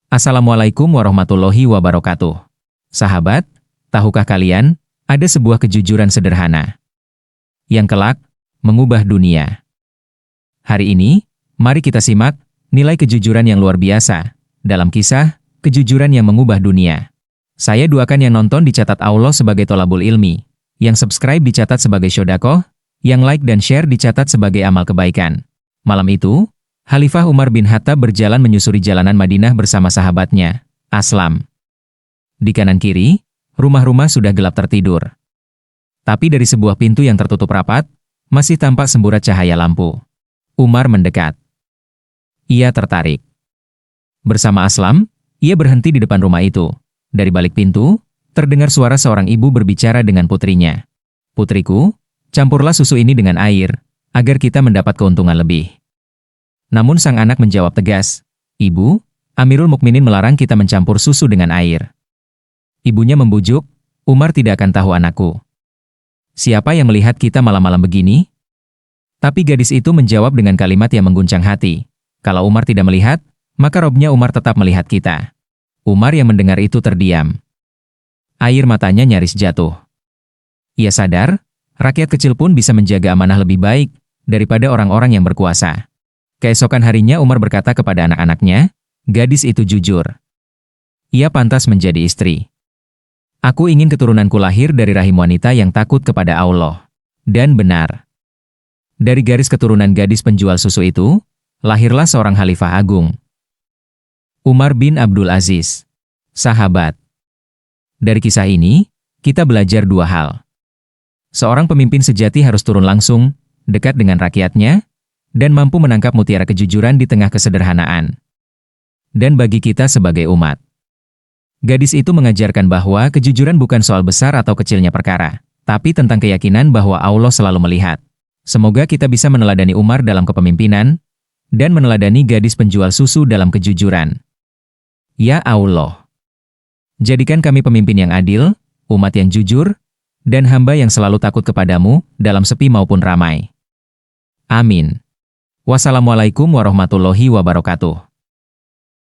Assalamualaikum warahmatullahi wabarakatuh. Sahabat, tahukah kalian, ada sebuah kejujuran sederhana yang kelak mengubah dunia. Hari ini, mari kita simak nilai kejujuran yang luar biasa dalam kisah kejujuran yang mengubah dunia. Saya doakan yang nonton dicatat Allah sebagai tholabul ilmi, yang subscribe dicatat sebagai shodaqoh, yang like dan share dicatat sebagai amal kebaikan. Malam itu, Khalifah Umar bin Khattab berjalan menyusuri jalanan Madinah bersama sahabatnya, Aslam. Di kanan kiri, rumah-rumah sudah gelap tertidur. Tapi dari sebuah pintu yang tertutup rapat, masih tampak semburat cahaya lampu. Umar mendekat. Ia tertarik. Bersama Aslam, ia berhenti di depan rumah itu. Dari balik pintu, terdengar suara seorang ibu berbicara dengan putrinya. "Putriku, campurlah susu ini dengan air, agar kita mendapat keuntungan lebih." Namun sang anak menjawab tegas, "Ibu, Amirul Mukminin melarang kita mencampur susu dengan air." Ibunya membujuk, "Umar tidak akan tahu anakku. Siapa yang melihat kita malam-malam begini?" Tapi gadis itu menjawab dengan kalimat yang mengguncang hati, "Kalau Umar tidak melihat, maka Robnya Umar tetap melihat kita." Umar yang mendengar itu terdiam. Air matanya nyaris jatuh. Ia sadar, rakyat kecil pun bisa menjaga amanah lebih baik daripada orang-orang yang berkuasa. Keesokan harinya Umar berkata kepada anak-anaknya, "Gadis itu jujur. Ia pantas menjadi istri. Aku ingin keturunanku lahir dari rahim wanita yang takut kepada Allah." Dan benar. Dari garis keturunan gadis penjual susu itu, lahirlah seorang khalifah agung. Umar bin Abdul Aziz. Sahabat. Dari kisah ini, kita belajar dua hal. Seorang pemimpin sejati harus turun langsung, dekat dengan rakyatnya, dan mampu menangkap mutiara kejujuran di tengah kesederhanaan. Dan bagi kita sebagai umat, gadis itu mengajarkan bahwa kejujuran bukan soal besar atau kecilnya perkara, tapi tentang keyakinan bahwa Allah selalu melihat. Semoga kita bisa meneladani Umar dalam kepemimpinan, dan meneladani gadis penjual susu dalam kejujuran. Ya Allah, jadikan kami pemimpin yang adil, umat yang jujur, dan hamba yang selalu takut kepadamu, dalam sepi maupun ramai. Amin. Wassalamualaikum warahmatullahi wabarakatuh.